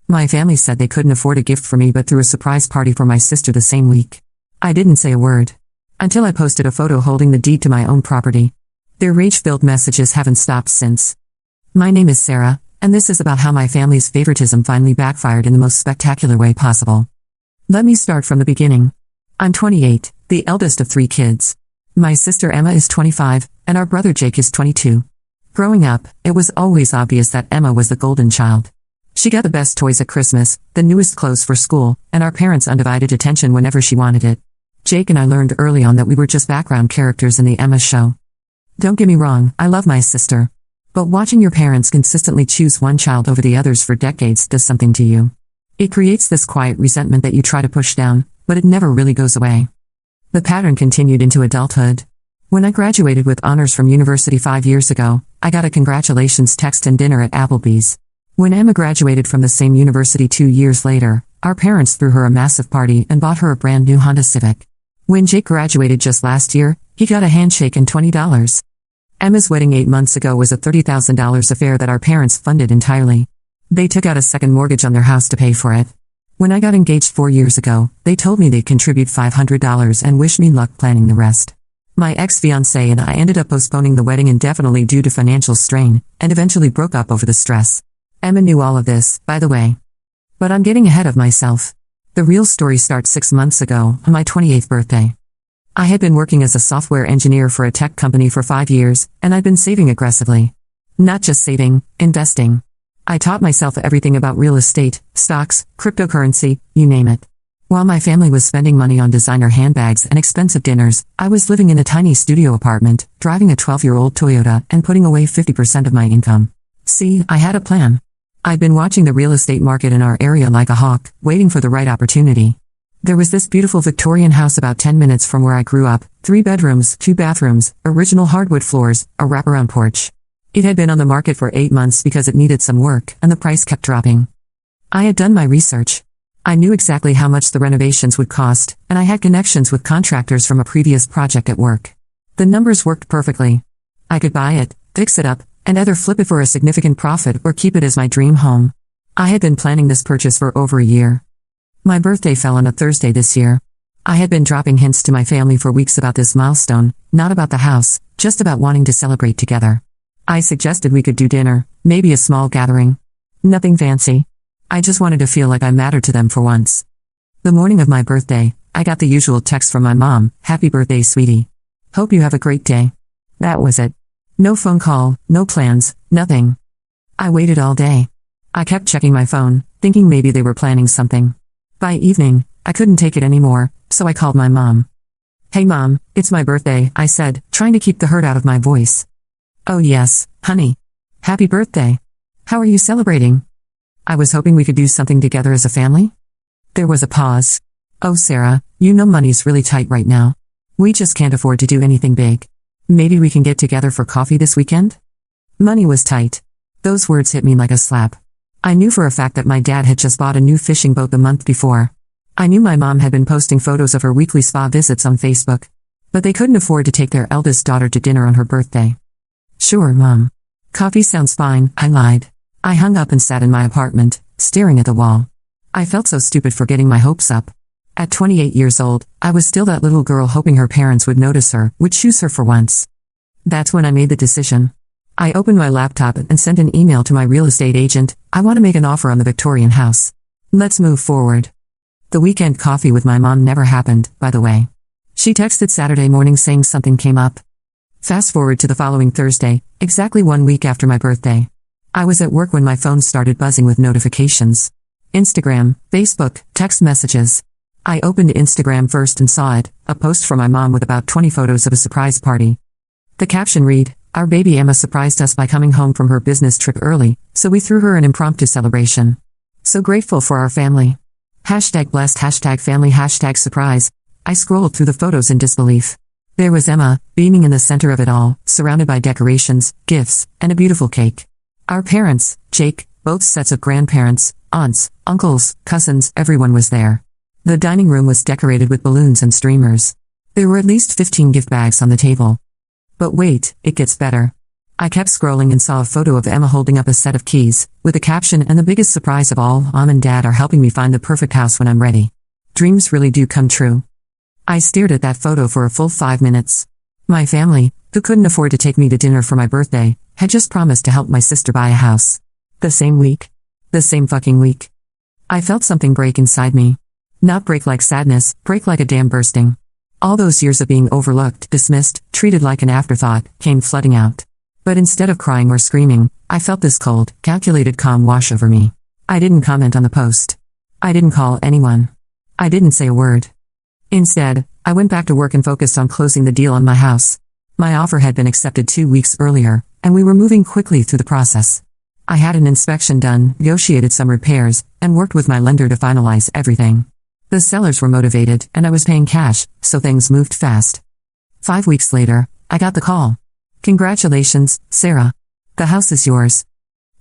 My family said they couldn't afford a gift for me but threw a surprise party for my sister the same week. I didn't say a word. Until I posted a photo holding the deed to my own property. Their rage-filled messages haven't stopped since. My name is Sarah, and this is about how my family's favoritism finally backfired in the most spectacular way possible. Let me start from the beginning. I'm 28, the eldest of 3 kids. My sister Emma is 25, and our brother Jake is 22. Growing up, it was always obvious that Emma was the golden child. She got the best toys at Christmas, the newest clothes for school, and our parents' undivided attention whenever she wanted it. Jake and I learned early on that we were just background characters in the Emma show. Don't get me wrong, I love my sister. But watching your parents consistently choose one child over the others for decades does something to you. It creates this quiet resentment that you try to push down, but it never really goes away. The pattern continued into adulthood. When I graduated with honors from university 5 years ago, I got a congratulations text and dinner at Applebee's. When Emma graduated from the same university 2 years later, our parents threw her a massive party and bought her a brand new Honda Civic. When Jake graduated just last year, he got a handshake and $20. Emma's wedding 8 months ago was a $30,000 affair that our parents funded entirely. They took out a second mortgage on their house to pay for it. When I got engaged 4 years ago, they told me they'd contribute $500 and wish me luck planning the rest. My ex-fiancé and I ended up postponing the wedding indefinitely due to financial strain, and eventually broke up over the stress. Emma knew all of this, by the way. But I'm getting ahead of myself. The real story starts 6 months ago, on my 28th birthday. I had been working as a software engineer for a tech company for 5 years, and I'd been saving aggressively. Not just saving, investing. I taught myself everything about real estate, stocks, cryptocurrency, you name it. While my family was spending money on designer handbags and expensive dinners, I was living in a tiny studio apartment, driving a 12-year-old Toyota, and putting away 50% of my income. See, I had a plan. I'd been watching the real estate market in our area like a hawk, waiting for the right opportunity. There was this beautiful Victorian house about 10 minutes from where I grew up, 3 bedrooms, 2 bathrooms, original hardwood floors, a wraparound porch. It had been on the market for 8 months because it needed some work, and the price kept dropping. I had done my research. I knew exactly how much the renovations would cost, and I had connections with contractors from a previous project at work. The numbers worked perfectly. I could buy it, fix it up, and either flip it for a significant profit or keep it as my dream home. I had been planning this purchase for over a year. My birthday fell on a Thursday this year. I had been dropping hints to my family for weeks about this milestone, not about the house, just about wanting to celebrate together. I suggested we could do dinner, maybe a small gathering. Nothing fancy. I just wanted to feel like I mattered to them for once. The morning of my birthday, I got the usual text from my mom, "Happy birthday, sweetie. Hope you have a great day." That was it. No phone call, no plans, nothing. I waited all day. I kept checking my phone, thinking maybe they were planning something. By evening, I couldn't take it anymore, so I called my mom. "Hey mom, it's my birthday," I said, trying to keep the hurt out of my voice. "Oh yes, honey. Happy birthday. How are you celebrating?" I was hoping we could do something together as a family. There was a pause. "Oh Sarah, you know money's really tight right now. We just can't afford to do anything big. Maybe we can get together for coffee this weekend?" Money was tight. Those words hit me like a slap. I knew for a fact that my dad had just bought a new fishing boat the month before. I knew my mom had been posting photos of her weekly spa visits on Facebook. But they couldn't afford to take their eldest daughter to dinner on her birthday. "Sure, Mom. Coffee sounds fine," I lied. I hung up and sat in my apartment, staring at the wall. I felt so stupid for getting my hopes up. At 28 years old, I was still that little girl hoping her parents would notice her, would choose her for once. That's when I made the decision. I opened my laptop and sent an email to my real estate agent. "I want to make an offer on the Victorian house. Let's move forward." The weekend coffee with my mom never happened, by the way. She texted Saturday morning saying something came up. Fast forward to the following Thursday, exactly 1 week after my birthday. I was at work when my phone started buzzing with notifications. Instagram, Facebook, text messages. I opened Instagram first and saw it, a post from my mom with about 20 photos of a surprise party. The caption read, "Our baby Emma surprised us by coming home from her business trip early, so we threw her an impromptu celebration. So grateful for our family. #blessed, #family, #surprise." I scrolled through the photos in disbelief. There was Emma, beaming in the center of it all, surrounded by decorations, gifts, and a beautiful cake. Our parents, Jake, both sets of grandparents, aunts, uncles, cousins, everyone was there. The dining room was decorated with balloons and streamers. There were at least 15 gift bags on the table. But wait, it gets better. I kept scrolling and saw a photo of Emma holding up a set of keys, with a caption and the biggest surprise of all, Mom and Dad are helping me find the perfect house when I'm ready. Dreams really do come true. I stared at that photo for a full 5 minutes. My family, who couldn't afford to take me to dinner for my birthday, had just promised to help my sister buy a house. The same week. The same fucking week. I felt something break inside me. Not break like sadness, break like a dam bursting. All those years of being overlooked, dismissed, treated like an afterthought, came flooding out. But instead of crying or screaming, I felt this cold, calculated calm wash over me. I didn't comment on the post. I didn't call anyone. I didn't say a word. Instead, I went back to work and focused on closing the deal on my house. My offer had been accepted 2 weeks earlier, and we were moving quickly through the process. I had an inspection done, negotiated some repairs, and worked with my lender to finalize everything. The sellers were motivated, and I was paying cash, so things moved fast. 5 weeks later, I got the call. Congratulations, Sarah. The house is yours.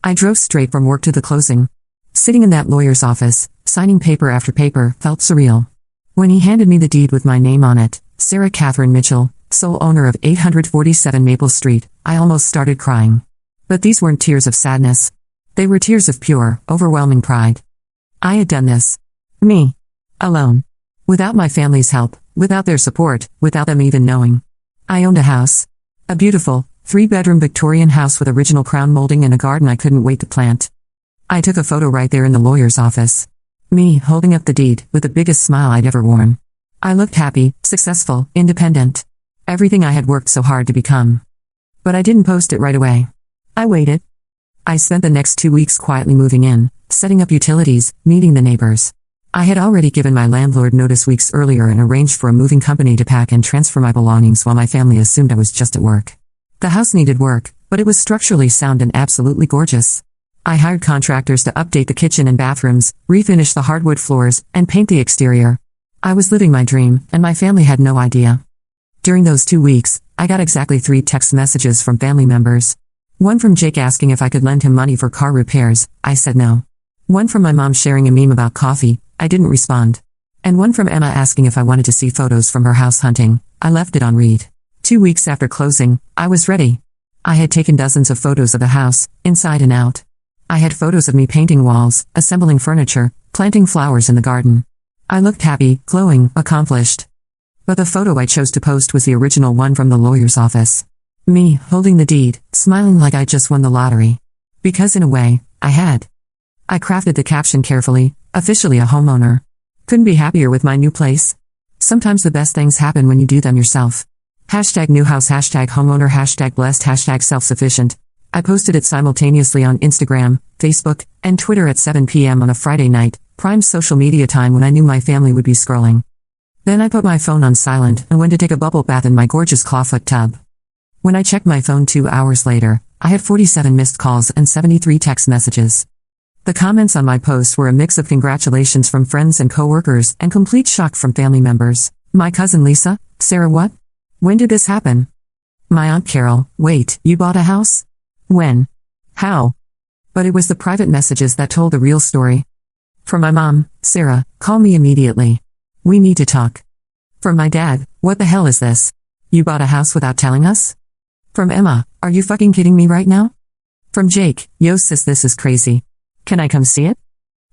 I drove straight from work to the closing. Sitting in that lawyer's office, signing paper after paper, felt surreal. When he handed me the deed with my name on it, Sarah Catherine Mitchell, sole owner of 847 Maple Street, I almost started crying. But these weren't tears of sadness. They were tears of pure, overwhelming pride. I had done this. Me. Alone. Without my family's help, without their support, without them even knowing. I owned a house. A beautiful, 3-bedroom Victorian house with original crown molding and a garden I couldn't wait to plant. I took a photo right there in the lawyer's office. Me, holding up the deed, with the biggest smile I'd ever worn. I looked happy, successful, independent. Everything I had worked so hard to become. But I didn't post it right away. I waited. I spent the next 2 weeks quietly moving in, setting up utilities, meeting the neighbors. I had already given my landlord notice weeks earlier and arranged for a moving company to pack and transfer my belongings while my family assumed I was just at work. The house needed work, but it was structurally sound and absolutely gorgeous. I hired contractors to update the kitchen and bathrooms, refinish the hardwood floors, and paint the exterior. I was living my dream, and my family had no idea. During those 2 weeks, I got exactly 3 text messages from family members. One from Jake asking if I could lend him money for car repairs. I said no. One from my mom sharing a meme about coffee. I didn't respond. And one from Emma asking if I wanted to see photos from her house hunting. I left it on read. 2 weeks after closing, I was ready. I had taken dozens of photos of the house, inside and out. I had photos of me painting walls, assembling furniture, planting flowers in the garden. I looked happy, glowing, accomplished. But the photo I chose to post was the original one from the lawyer's office. Me, holding the deed, smiling like I just won the lottery. Because in a way, I had. I crafted the caption carefully, officially a homeowner. Couldn't be happier with my new place. Sometimes the best things happen when you do them yourself. #new house, #homeowner, #blessed, #self-sufficient. I posted it simultaneously on Instagram, Facebook, and Twitter at 7 p.m. on a Friday night, prime social media time when I knew my family would be scrolling. Then I put my phone on silent and went to take a bubble bath in my gorgeous clawfoot tub. When I checked my phone 2 hours later, I had 47 missed calls and 73 text messages. The comments on my posts were a mix of congratulations from friends and coworkers and complete shock from family members. My cousin Lisa, Sarah what? When did this happen? My Aunt Carol, wait, you bought a house? When? How? But it was the private messages that told the real story. From my mom, Sarah, call me immediately. We need to talk. From my dad, what the hell is this? You bought a house without telling us? From Emma, are you fucking kidding me right now? From Jake, yo sis this is crazy. Can I come see it?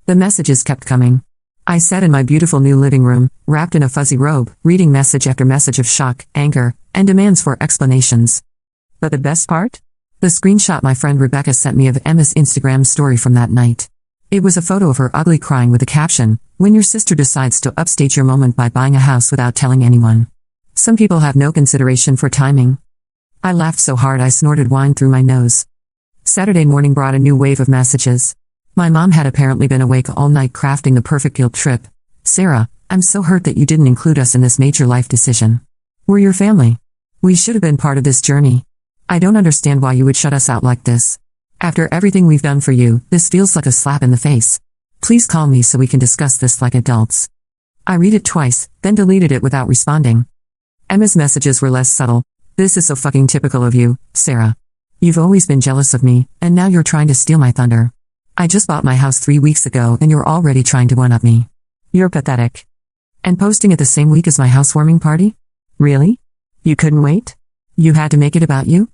The messages kept coming. I sat in my beautiful new living room, wrapped in a fuzzy robe, reading message after message of shock, anger, and demands for explanations. But the best part? The screenshot my friend Rebecca sent me of Emma's Instagram story from that night. It was a photo of her ugly crying with the caption, "When your sister decides to upstage your moment by buying a house without telling anyone." Some people have no consideration for timing. I laughed so hard I snorted wine through my nose. Saturday morning brought a new wave of messages. My mom had apparently been awake all night crafting the perfect guilt trip. Sarah, I'm so hurt that you didn't include us in this major life decision. We're your family. We should have been part of this journey. I don't understand why you would shut us out like this. After everything we've done for you, this feels like a slap in the face. Please call me so we can discuss this like adults. I read it twice, then deleted it without responding. Emma's messages were less subtle. This is so fucking typical of you, Sarah. You've always been jealous of me, and now you're trying to steal my thunder. I just bought my house 3 weeks ago and you're already trying to one-up me. You're pathetic. And posting it the same week as my housewarming party? Really? You couldn't wait? You had to make it about you?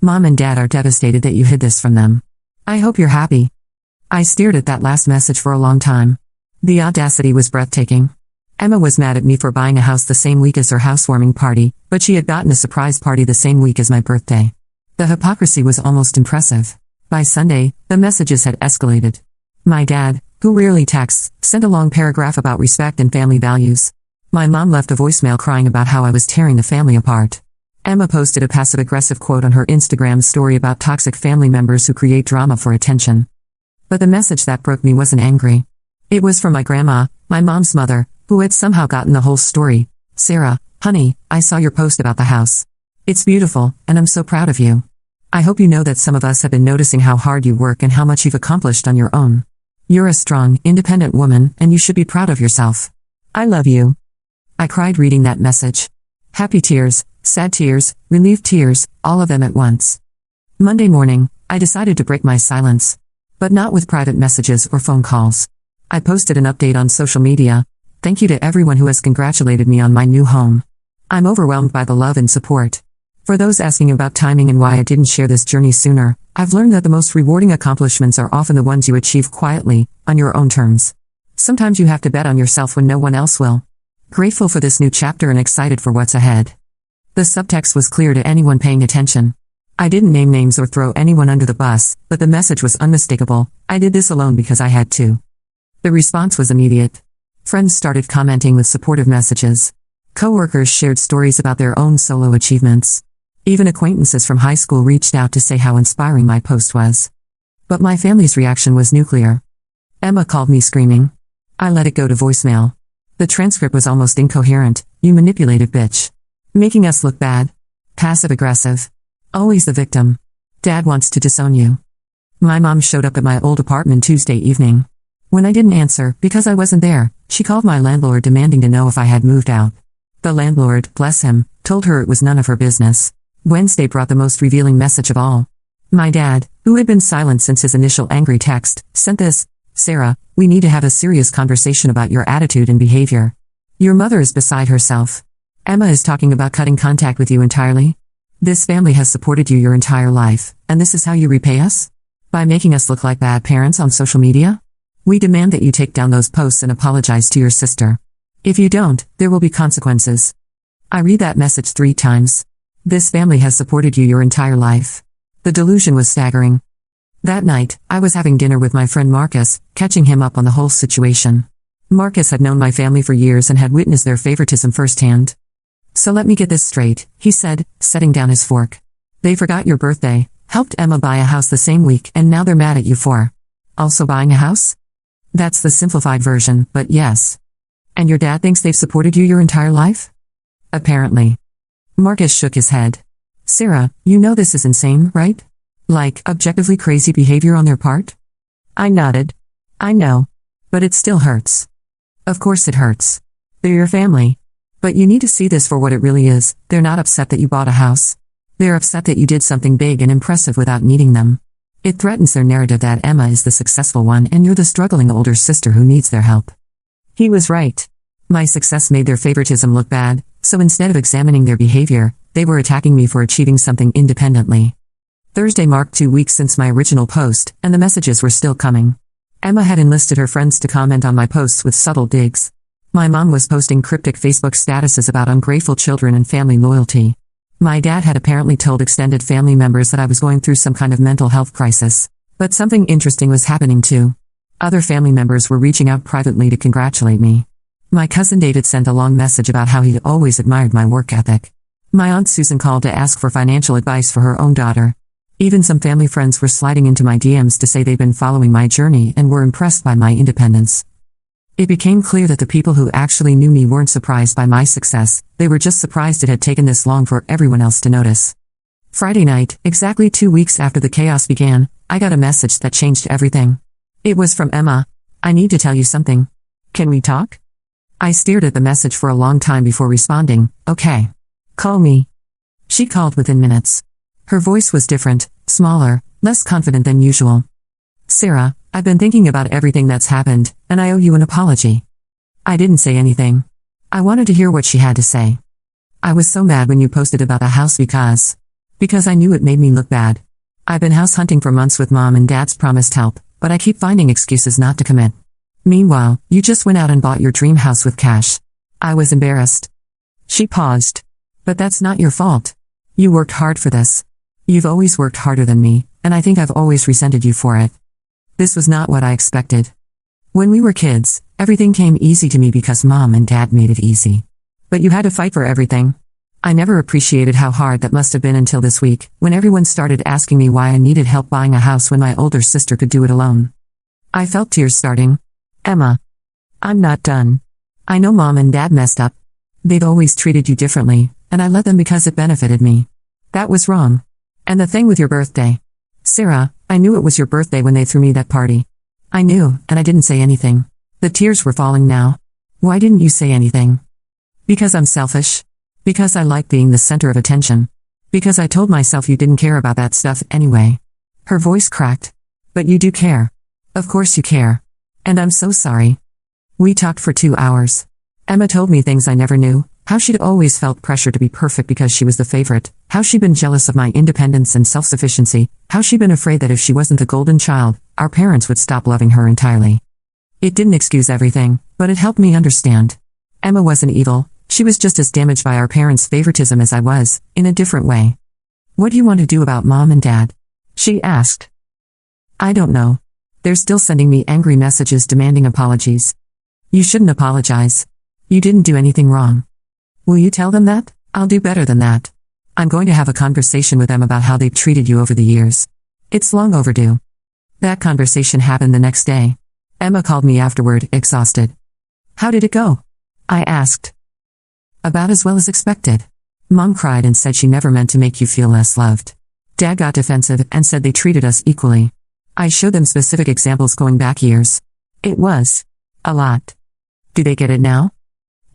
Mom and Dad are devastated that you hid this from them. I hope you're happy. I stared at that last message for a long time. The audacity was breathtaking. Emma was mad at me for buying a house the same week as her housewarming party, but she had gotten a surprise party the same week as my birthday. The hypocrisy was almost impressive. By Sunday, the messages had escalated. My dad, who rarely texts, sent a long paragraph about respect and family values. My mom left a voicemail crying about how I was tearing the family apart. Emma posted a passive-aggressive quote on her Instagram story about toxic family members who create drama for attention. But the message that broke me wasn't angry. It was from my grandma, my mom's mother, who had somehow gotten the whole story. Sarah, honey, I saw your post about the house. It's beautiful, and I'm so proud of you. I hope you know that some of us have been noticing how hard you work and how much you've accomplished on your own. You're a strong, independent woman, and you should be proud of yourself. I love you. I cried reading that message. Happy tears, sad tears, relieved tears, all of them at once. Monday morning, I decided to break my silence. But not with private messages or phone calls. I posted an update on social media. Thank you to everyone who has congratulated me on my new home. I'm overwhelmed by the love and support. For those asking about timing and why I didn't share this journey sooner, I've learned that the most rewarding accomplishments are often the ones you achieve quietly, on your own terms. Sometimes you have to bet on yourself when no one else will. Grateful for this new chapter and excited for what's ahead. The subtext was clear to anyone paying attention. I didn't name names or throw anyone under the bus, but the message was unmistakable. I did this alone because I had to. The response was immediate. Friends started commenting with supportive messages. Coworkers shared stories about their own solo achievements. Even acquaintances from high school reached out to say how inspiring my post was. But my family's reaction was nuclear. Emma called me screaming. I let it go to voicemail. The transcript was almost incoherent. You manipulative bitch. Making us look bad. Passive-aggressive. Always the victim. Dad wants to disown you. My mom showed up at my old apartment Tuesday evening. When I didn't answer, because I wasn't there, she called my landlord demanding to know if I had moved out. The landlord, bless him, told her it was none of her business. Wednesday brought the most revealing message of all. My dad, who had been silent since his initial angry text, sent this. Sarah, we need to have a serious conversation about your attitude and behavior. Your mother is beside herself. Emma is talking about cutting contact with you entirely. This family has supported you your entire life, and this is how you repay us? By making us look like bad parents on social media? We demand that you take down those posts and apologize to your sister. If you don't, there will be consequences. I read that message 3 times. This family has supported you your entire life. The delusion was staggering. That night, I was having dinner with my friend Marcus, catching him up on the whole situation. Marcus had known my family for years and had witnessed their favoritism firsthand. So let me get this straight, he said, setting down his fork. They forgot your birthday, helped Emma buy a house the same week, and now they're mad at you for also buying a house? That's the simplified version, but yes. And your dad thinks they've supported you your entire life? Apparently. Marcus shook his head. Sarah, you know this is insane, right? Like, objectively crazy behavior on their part? I nodded. I know. But it still hurts. Of course it hurts. They're your family. But you need to see this for what it really is. They're not upset that you bought a house. They're upset that you did something big and impressive without needing them. It threatens their narrative that Emma is the successful one and you're the struggling older sister who needs their help. He was right. My success made their favoritism look bad, so instead of examining their behavior, they were attacking me for achieving something independently. Thursday marked 2 weeks since my original post, and the messages were still coming. Emma had enlisted her friends to comment on my posts with subtle digs. My mom was posting cryptic Facebook statuses about ungrateful children and family loyalty. My dad had apparently told extended family members that I was going through some kind of mental health crisis. But something interesting was happening too. Other family members were reaching out privately to congratulate me. My cousin David sent a long message about how he always admired my work ethic. My aunt Susan called to ask for financial advice for her own daughter. Even some family friends were sliding into my DMs to say they'd been following my journey and were impressed by my independence. It became clear that the people who actually knew me weren't surprised by my success, they were just surprised it had taken this long for everyone else to notice. Friday night, exactly 2 weeks after the chaos began, I got a message that changed everything. It was from Emma. I need to tell you something. Can we talk? I stared at the message for a long time before responding, okay. Call me. She called within minutes. Her voice was different, smaller, less confident than usual. Sarah, I've been thinking about everything that's happened, and I owe you an apology. I didn't say anything. I wanted to hear what she had to say. I was so mad when you posted about the house because Because I knew it made me look bad. I've been house hunting for months with Mom and Dad's promised help, but I keep finding excuses not to commit. Meanwhile, you just went out and bought your dream house with cash. I was embarrassed. She paused. But that's not your fault. You worked hard for this. You've always worked harder than me, and I think I've always resented you for it. This was not what I expected. When we were kids, everything came easy to me because Mom and Dad made it easy. But you had to fight for everything. I never appreciated how hard that must have been until this week, when everyone started asking me why I needed help buying a house when my older sister could do it alone. I felt tears starting. Emma. I'm not done. I know Mom and Dad messed up. They've always treated you differently, and I let them because it benefited me. That was wrong. And the thing with your birthday. Sarah, I knew it was your birthday when they threw me that party. I knew, and I didn't say anything. The tears were falling now. Why didn't you say anything? Because I'm selfish. Because I like being the center of attention. Because I told myself you didn't care about that stuff anyway. Her voice cracked. But you do care. Of course you care. And I'm so sorry. We talked for 2 hours. Emma told me things I never knew, how she'd always felt pressure to be perfect because she was the favorite, how she'd been jealous of my independence and self-sufficiency, how she'd been afraid that if she wasn't the golden child, our parents would stop loving her entirely. It didn't excuse everything, but it helped me understand. Emma wasn't evil, she was just as damaged by our parents' favoritism as I was, in a different way. What do you want to do about Mom and Dad? She asked. I don't know. They're still sending me angry messages demanding apologies. You shouldn't apologize. You didn't do anything wrong. Will you tell them that? I'll do better than that. I'm going to have a conversation with them about how they've treated you over the years. It's long overdue. That conversation happened the next day. Emma called me afterward, exhausted. How did it go? I asked. About as well as expected. Mom cried and said she never meant to make you feel less loved. Dad got defensive and said they treated us equally. I showed them specific examples going back years. It was a lot. Do they get it now?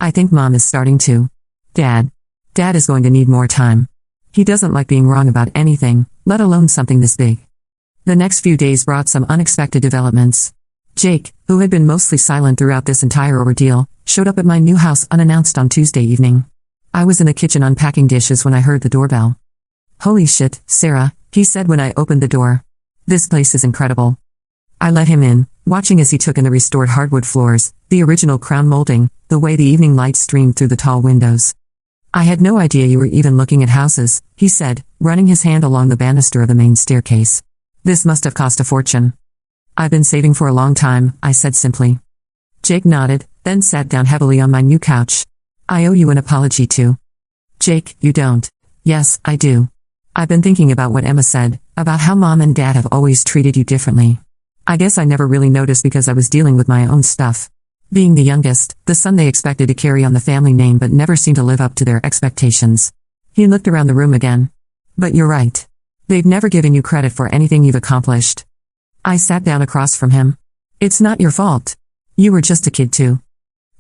I think Mom is starting to. Dad is going to need more time. He doesn't like being wrong about anything, let alone something this big. The next few days brought some unexpected developments. Jake, who had been mostly silent throughout this entire ordeal, showed up at my new house unannounced on Tuesday evening. I was in the kitchen unpacking dishes when I heard the doorbell. Holy shit, Sarah, he said when I opened the door. This place is incredible. I let him in, watching as he took in the restored hardwood floors, the original crown molding, the way the evening light streamed through the tall windows. I had no idea you were even looking at houses, he said, running his hand along the banister of the main staircase. This must have cost a fortune. I've been saving for a long time, I said simply. Jake nodded, then sat down heavily on my new couch. I owe you an apology too. Jake, you don't. Yes, I do. I've been thinking about what Emma said, about how Mom and Dad have always treated you differently. I guess I never really noticed because I was dealing with my own stuff. Being the youngest, the son they expected to carry on the family name but never seemed to live up to their expectations. He looked around the room again. But you're right. They've never given you credit for anything you've accomplished. I sat down across from him. It's not your fault. You were just a kid too.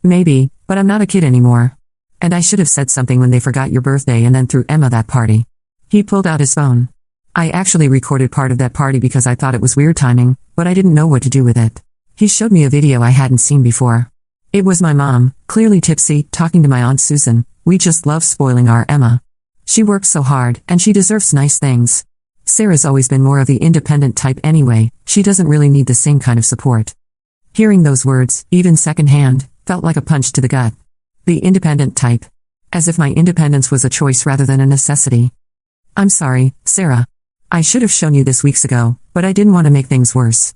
Maybe, but I'm not a kid anymore. And I should have said something when they forgot your birthday and then threw Emma that party. He pulled out his phone. I actually recorded part of that party because I thought it was weird timing, but I didn't know what to do with it. He showed me a video I hadn't seen before. It was my mom, clearly tipsy, talking to my Aunt Susan. We just love spoiling our Emma. She works so hard, and she deserves nice things. Sarah's always been more of the independent type anyway, she doesn't really need the same kind of support. Hearing those words, even secondhand, felt like a punch to the gut. The independent type. As if my independence was a choice rather than a necessity. I'm sorry, Sarah. I should have shown you this weeks ago, but I didn't want to make things worse.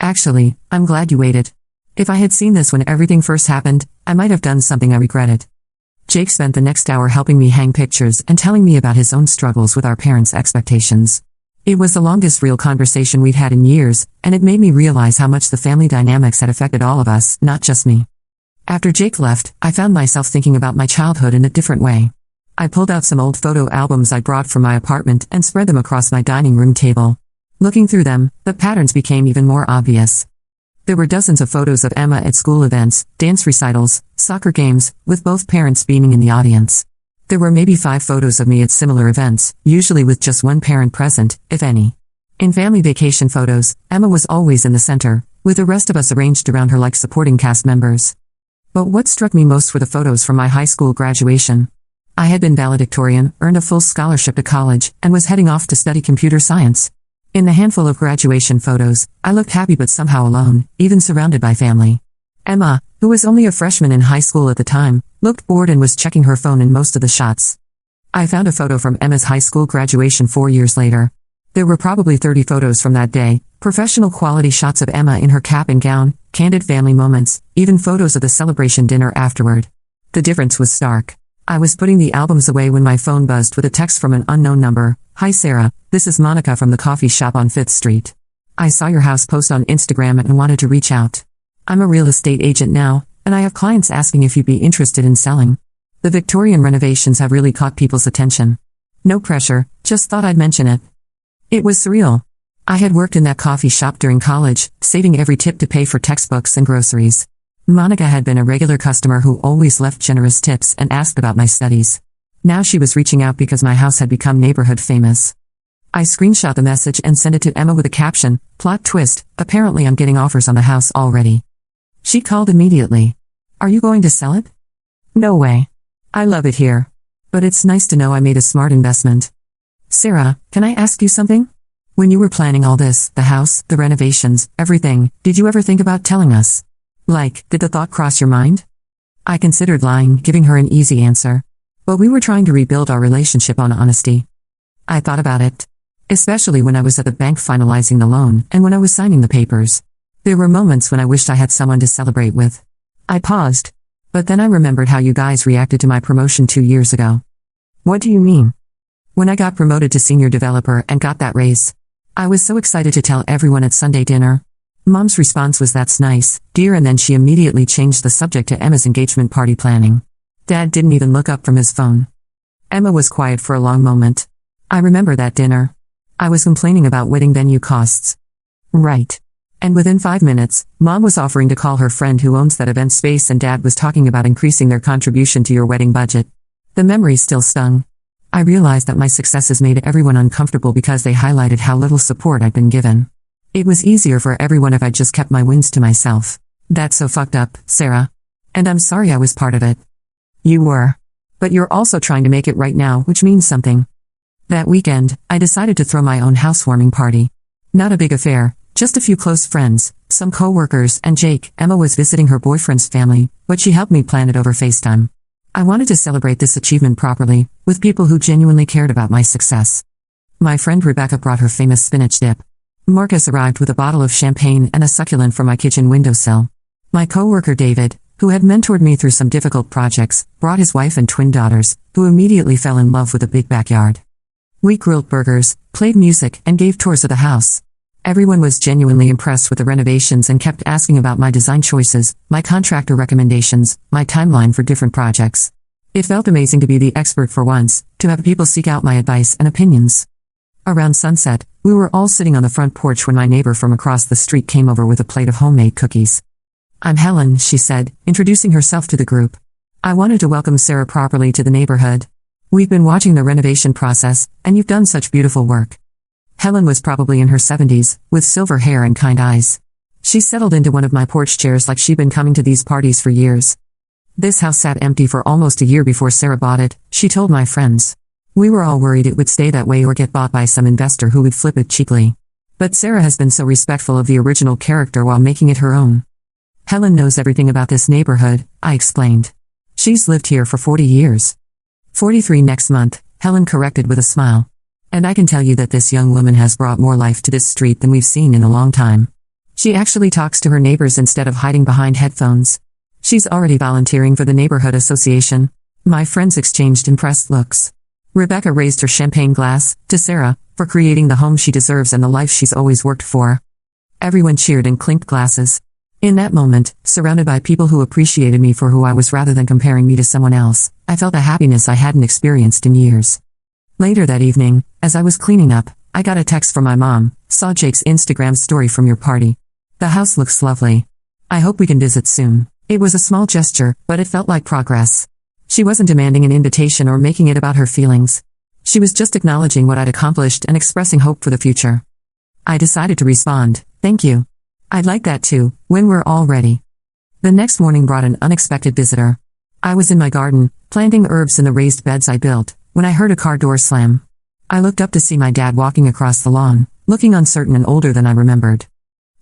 Actually, I'm glad you waited. If I had seen this when everything first happened, I might have done something I regretted. Jake spent the next hour helping me hang pictures and telling me about his own struggles with our parents' expectations. It was the longest real conversation we'd had in years, and it made me realize how much the family dynamics had affected all of us, not just me. After Jake left, I found myself thinking about my childhood in a different way. I pulled out some old photo albums I brought from my apartment and spread them across my dining room table. Looking through them, the patterns became even more obvious. There were dozens of photos of Emma at school events, dance recitals, soccer games, with both parents beaming in the audience. There were maybe 5 photos of me at similar events, usually with just one parent present, if any. In family vacation photos, Emma was always in the center, with the rest of us arranged around her like supporting cast members. But what struck me most were the photos from my high school graduation. I had been valedictorian, earned a full scholarship to college, and was heading off to study computer science. In the handful of graduation photos, I looked happy but somehow alone, even surrounded by family. Emma, who was only a freshman in high school at the time, looked bored and was checking her phone in most of the shots. I found a photo from Emma's high school graduation 4 years later. There were probably 30 photos from that day, professional quality shots of Emma in her cap and gown, candid family moments, even photos of the celebration dinner afterward. The difference was stark. I was putting the albums away when my phone buzzed with a text from an unknown number. "Hi Sarah, this is Monica from the coffee shop on 5th Street. I saw your house post on Instagram and wanted to reach out. I'm a real estate agent now, and I have clients asking if you'd be interested in selling. The Victorian renovations have really caught people's attention. No pressure, just thought I'd mention it." It was surreal. I had worked in that coffee shop during college, saving every tip to pay for textbooks and groceries. Monica had been a regular customer who always left generous tips and asked about my studies. Now she was reaching out because my house had become neighborhood famous. I screenshot the message and sent it to Emma with a caption, "Plot twist, apparently I'm getting offers on the house already." She called immediately. "Are you going to sell it?" "No way. I love it here. But it's nice to know I made a smart investment." "Sarah, can I ask you something? When you were planning all this, the house, the renovations, everything, did you ever think about telling us? Like, did the thought cross your mind?" I considered lying, giving her an easy answer. But we were trying to rebuild our relationship on honesty. I thought about it. Especially when I was at the bank finalizing the loan, and when I was signing the papers. There were moments when I wished I had someone to celebrate with. I paused. But then I remembered how you guys reacted to my promotion 2 years ago. "What do you mean?" "When I got promoted to senior developer and got that raise. I was so excited to tell everyone at Sunday dinner. Mom's response was, 'That's nice, dear,' and then she immediately changed the subject to Emma's engagement party planning. Dad didn't even look up from his phone." Emma was quiet for a long moment. "I remember that dinner. I was complaining about wedding venue costs." "Right. And within 5 minutes, Mom was offering to call her friend who owns that event space and Dad was talking about increasing their contribution to your wedding budget." The memory still stung. I realized that my successes made everyone uncomfortable because they highlighted how little support I'd been given. It was easier for everyone if I just kept my wins to myself. "That's so fucked up, Sarah. And I'm sorry I was part of it." "You were. But you're also trying to make it right now, which means something." That weekend, I decided to throw my own housewarming party. Not a big affair, just a few close friends, some co-workers, and Jake. Emma was visiting her boyfriend's family, but she helped me plan it over FaceTime. I wanted to celebrate this achievement properly, with people who genuinely cared about my success. My friend Rebecca brought her famous spinach dip. Marcus arrived with a bottle of champagne and a succulent from my kitchen windowsill. My co-worker David, who had mentored me through some difficult projects, brought his wife and twin daughters, who immediately fell in love with a big backyard. We grilled burgers, played music, and gave tours of the house. Everyone was genuinely impressed with the renovations and kept asking about my design choices, my contractor recommendations, my timeline for different projects. It felt amazing to be the expert for once, to have people seek out my advice and opinions. Around sunset, we were all sitting on the front porch when my neighbor from across the street came over with a plate of homemade cookies. "I'm Helen," she said, introducing herself to the group. "I wanted to welcome Sarah properly to the neighborhood. We've been watching the renovation process, and you've done such beautiful work." Helen was probably in her 70s, with silver hair and kind eyes. She settled into one of my porch chairs like she'd been coming to these parties for years. "This house sat empty for almost a year before Sarah bought it," she told my friends. "We were all worried it would stay that way or get bought by some investor who would flip it cheaply. But Sarah has been so respectful of the original character while making it her own." "Helen knows everything about this neighborhood," I explained. "She's lived here for 40 years. 43 next month," Helen corrected with a smile. "And I can tell you that this young woman has brought more life to this street than we've seen in a long time. She actually talks to her neighbors instead of hiding behind headphones. She's already volunteering for the neighborhood association." My friends exchanged impressed looks. Rebecca raised her champagne glass, to Sarah, for creating the home she deserves and the life she's always worked for. Everyone cheered and clinked glasses. In that moment, surrounded by people who appreciated me for who I was rather than comparing me to someone else, I felt a happiness I hadn't experienced in years. Later that evening, as I was cleaning up, I got a text from my mom. "Saw Jake's Instagram story from your party. The house looks lovely. I hope we can visit soon." It was a small gesture, but it felt like progress. She wasn't demanding an invitation or making it about her feelings. She was just acknowledging what I'd accomplished and expressing hope for the future. I decided to respond, "Thank you. I'd like that too, when we're all ready." The next morning brought an unexpected visitor. I was in my garden, planting herbs in the raised beds I built, when I heard a car door slam. I looked up to see my dad walking across the lawn, looking uncertain and older than I remembered.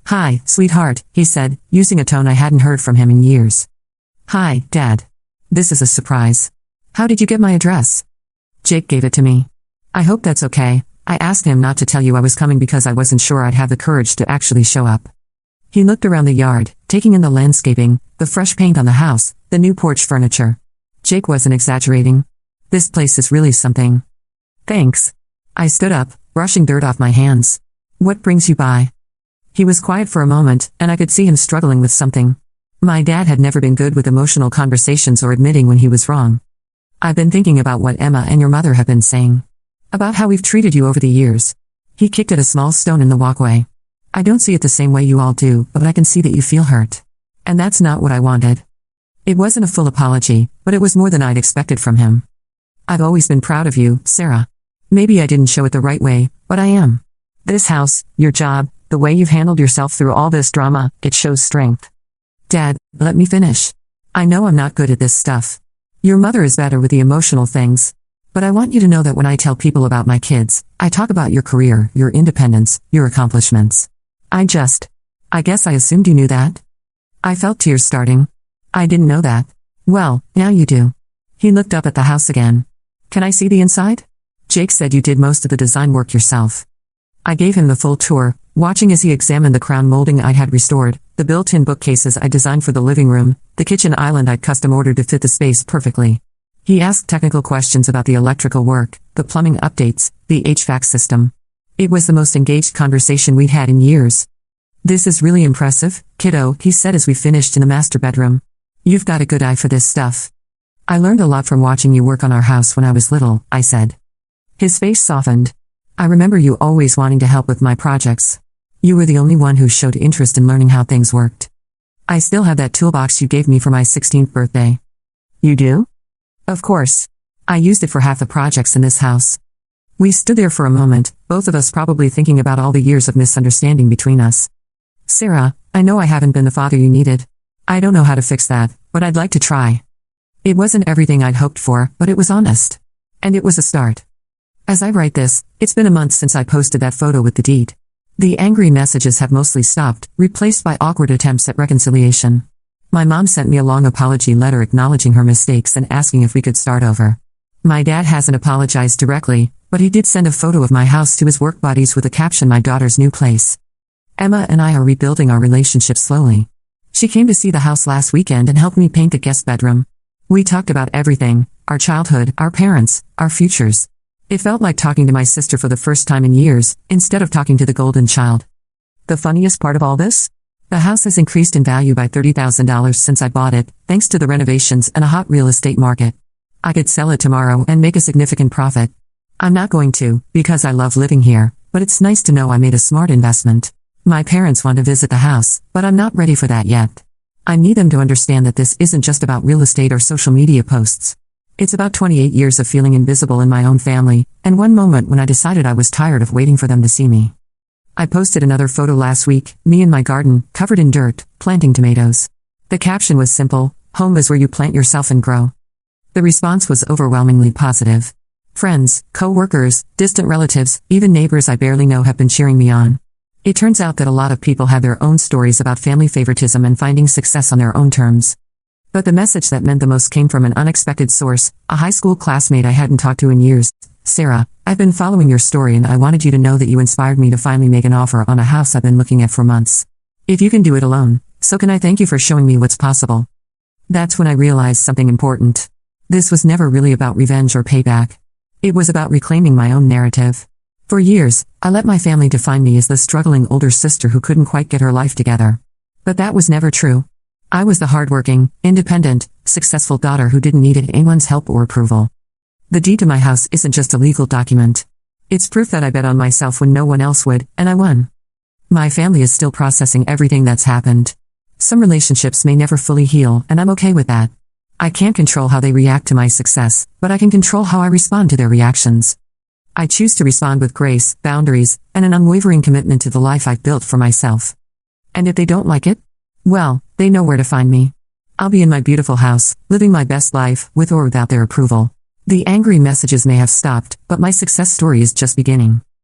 "Hi, sweetheart," he said, using a tone I hadn't heard from him in years. "Hi, Dad. This is a surprise. How did you get my address?" "Jake gave it to me." "I hope that's okay. I asked him not to tell you I was coming because I wasn't sure I'd have the courage to actually show up." He looked around the yard, taking in the landscaping, the fresh paint on the house, the new porch furniture. Jake wasn't exaggerating. "This place is really something." "Thanks." I stood up, brushing dirt off my hands. "What brings you by?" He was quiet for a moment, and I could see him struggling with something. My dad had never been good with emotional conversations or admitting when he was wrong. "I've been thinking about what Emma and your mother have been saying. About how we've treated you over the years." He kicked at a small stone in the walkway. "I don't see it the same way you all do, but I can see that you feel hurt. And that's not what I wanted." It wasn't a full apology, but it was more than I'd expected from him. "I've always been proud of you, Sarah. Maybe I didn't show it the right way, but I am. This house, your job, the way you've handled yourself through all this drama, it shows strength." "Dad, let me finish. I know I'm not good at this stuff. Your mother is better with the emotional things. But I want you to know that when I tell people about my kids, I talk about your career, your independence, your accomplishments. I guess I assumed you knew that." I felt tears starting. "I didn't know that." "Well, now you do." He looked up at the house again. "Can I see the inside?" "Jake said you did most of the design work yourself." I gave him the full tour, watching as he examined the crown molding I'd had restored, the built-in bookcases I designed for the living room, the kitchen island I'd custom-ordered to fit the space perfectly. He asked technical questions about the electrical work, the plumbing updates, the HVAC system. It was the most engaged conversation we'd had in years. "This is really impressive, kiddo," he said as we finished in the master bedroom. "You've got a good eye for this stuff." "I learned a lot from watching you work on our house when I was little," I said. His face softened. "I remember you always wanting to help with my projects. You were the only one who showed interest in learning how things worked. I still have that toolbox you gave me for my 16th birthday." "You do?" "Of course. I used it for half the projects in this house." We stood there for a moment, both of us probably thinking about all the years of misunderstanding between us. "Sarah, I know I haven't been the father you needed. I don't know how to fix that, but I'd like to try." It wasn't everything I'd hoped for, but it was honest. And it was a start. As I write this, it's been a month since I posted that photo with the deed. The angry messages have mostly stopped, replaced by awkward attempts at reconciliation. My mom sent me a long apology letter acknowledging her mistakes and asking if we could start over. My dad hasn't apologized directly, but he did send a photo of my house to his work buddies with the caption, "My daughter's new place." Emma and I are rebuilding our relationship slowly. She came to see the house last weekend and helped me paint the guest bedroom. We talked about everything, our childhood, our parents, our futures. It felt like talking to my sister for the first time in years, instead of talking to the golden child. The funniest part of all this? The house has increased in value by $30,000 since I bought it, thanks to the renovations and a hot real estate market. I could sell it tomorrow and make a significant profit. I'm not going to, because I love living here, but it's nice to know I made a smart investment. My parents want to visit the house, but I'm not ready for that yet. I need them to understand that this isn't just about real estate or social media posts. It's about 28 years of feeling invisible in my own family, and one moment when I decided I was tired of waiting for them to see me. I posted another photo last week, me in my garden, covered in dirt, planting tomatoes. The caption was simple: "Home is where you plant yourself and grow." The response was overwhelmingly positive. Friends, co-workers, distant relatives, even neighbors I barely know have been cheering me on. It turns out that a lot of people have their own stories about family favoritism and finding success on their own terms. But the message that meant the most came from an unexpected source, a high school classmate I hadn't talked to in years. "Sarah, I've been following your story and I wanted you to know that you inspired me to finally make an offer on a house I've been looking at for months. If you can do it alone, so can I. Thank you for showing me what's possible." That's when I realized something important. This was never really about revenge or payback. It was about reclaiming my own narrative. For years, I let my family define me as the struggling older sister who couldn't quite get her life together. But that was never true. I was the hardworking, independent, successful daughter who didn't need anyone's help or approval. The deed to my house isn't just a legal document. It's proof that I bet on myself when no one else would, and I won. My family is still processing everything that's happened. Some relationships may never fully heal, and I'm okay with that. I can't control how they react to my success, but I can control how I respond to their reactions. I choose to respond with grace, boundaries, and an unwavering commitment to the life I've built for myself. And if they don't like it, well, they know where to find me. I'll be in my beautiful house, living my best life, with or without their approval. The angry messages may have stopped, but my success story is just beginning.